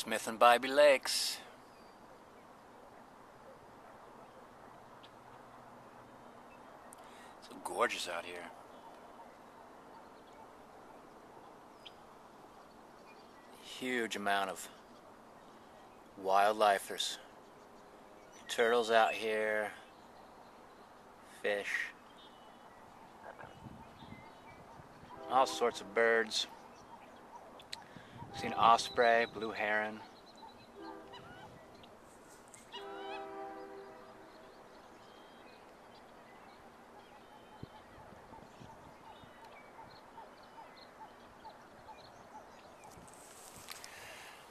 Smith and Bybee Lakes. So gorgeous out here. Huge amount of wildlife. There's turtles out here, fish, all sorts of birds. Seen osprey, blue heron.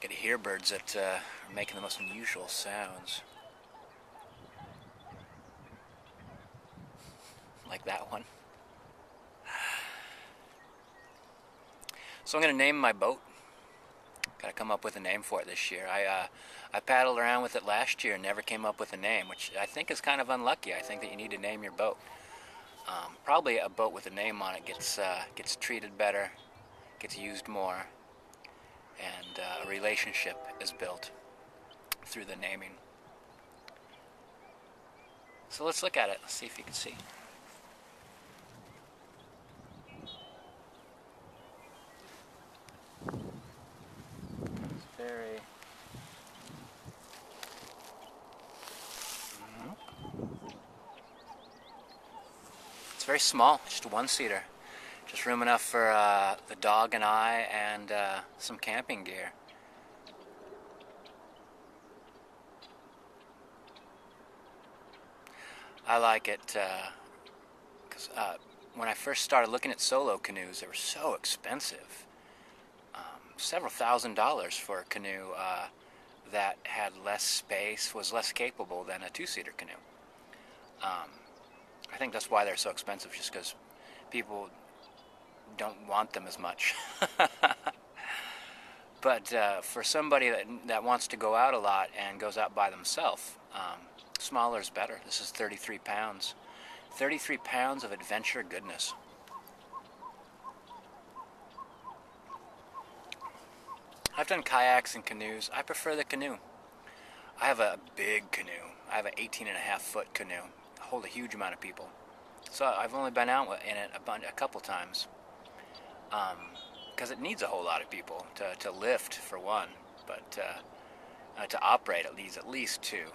Get to hear birds that are making the most unusual sounds. Like that one. So I'm going to name my boat. Got to come up with a name for it this year. I paddled around with it last year and never came up with a name, which I think is kind of unlucky. I think that you need to name your boat. Probably a boat with a name on it gets treated better, gets used more, and a relationship is built through the naming. So let's look at it. Let's see if you can see. It's very small, just a one-seater. Just room enough for the dog and I and some camping gear. I like it because when I first started looking at solo canoes, they were so expensive. Several $1,000s for a canoe that had less space, was less capable than a two-seater canoe. I think that's why they're so expensive, just because people don't want them as much. But for somebody that wants to go out a lot and goes out by themselves, smaller is better. This is 33 pounds. 33 pounds of adventure goodness. I've done kayaks and canoes. I prefer the canoe. I have a big canoe. I have an 18.5-foot canoe. Hold a huge amount of people. So I've only been out in it a couple times. Because it needs a whole lot of people to lift, for one. But to operate, it needs at least two.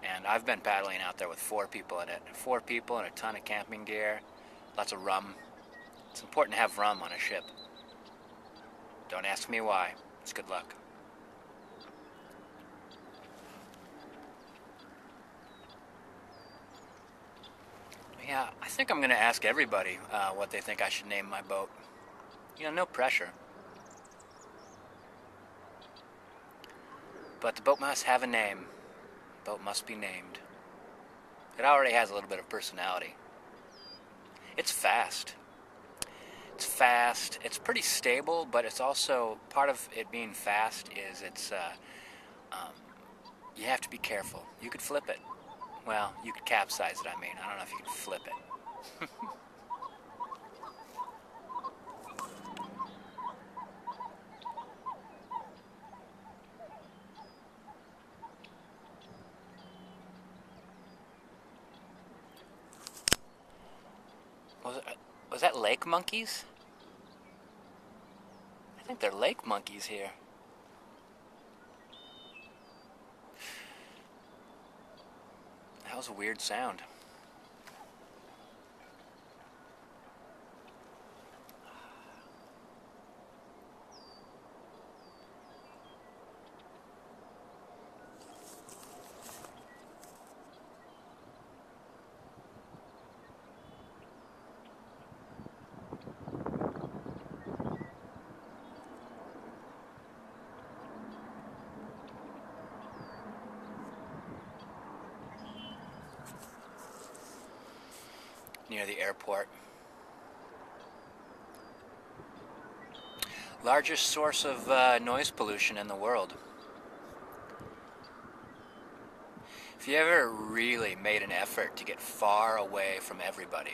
And I've been paddling out there with 4 people in it. 4 people and a ton of camping gear. Lots of rum. It's important to have rum on a ship. Don't ask me why. It's good luck. Yeah, I think I'm going to ask everybody what they think I should name my boat. You know, no pressure. But the boat must have a name. The boat must be named. It already has a little bit of personality. It's fast. It's fast. It's pretty stable, but it's also, part of it being fast is you have to be careful. You could flip it. Well, you could capsize it, I mean. I don't know if you could flip it. Was that lake monkeys? I think they're lake monkeys here. That was a weird sound. Near the airport. Largest source of noise pollution in the world. If you ever really made an effort to get far away from everybody,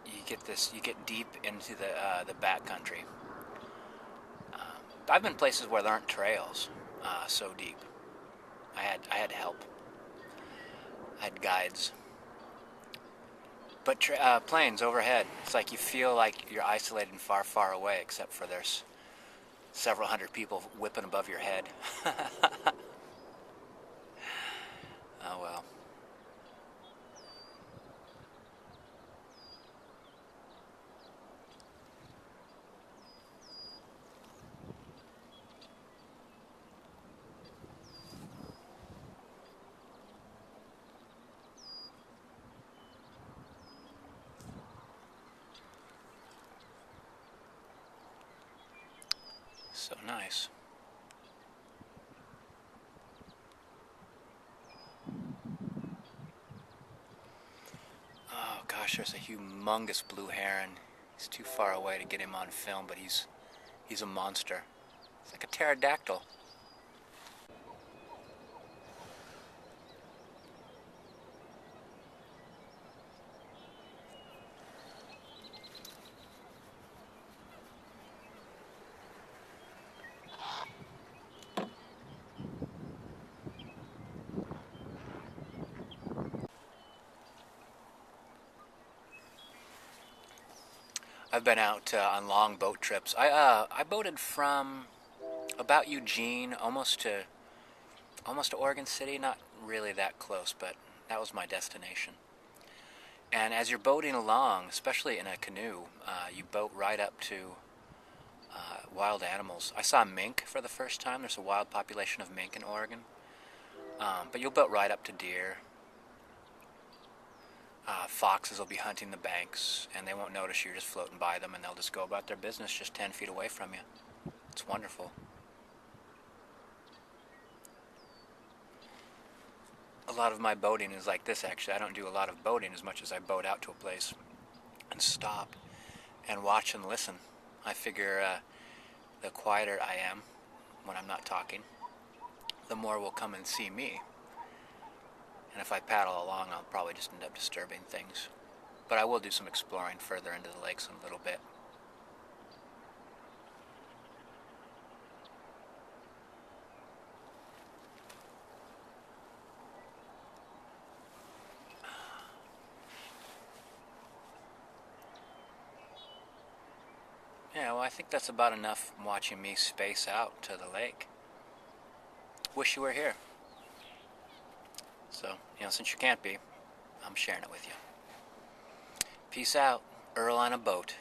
you get deep into the backcountry. I've been places where there aren't trails so deep. I had help. I had guides. But planes overhead, it's like you feel like you're isolated and far, far away, except for there's several hundred people whipping above your head. Oh well. So nice. Oh gosh, there's a humongous blue heron. He's too far away to get him on film, but he's a monster. It's like a pterodactyl. I've been out on long boat trips. I boated from about Eugene almost to Oregon City. Not really that close, but that was my destination. And as you're boating along, especially in a canoe, you boat right up to wild animals. I saw mink for the first time. There's a wild population of mink in Oregon. But you'll boat right up to deer. Foxes will be hunting the banks, and they won't notice you're just floating by them, and they'll just go about their business just 10 feet away from you. It's wonderful. A lot of my boating is like this, actually. I don't do a lot of boating as much as I boat out to a place and stop and watch and listen. I figure the quieter I am when I'm not talking, the more will come and see me. And if I paddle along, I'll probably just end up disturbing things. But I will do some exploring further into the lakes in a little bit. Yeah, well, I think that's about enough watching me space out to the lake. Wish you were here. So, since you can't be, I'm sharing it with you. Peace out. Earl on a boat.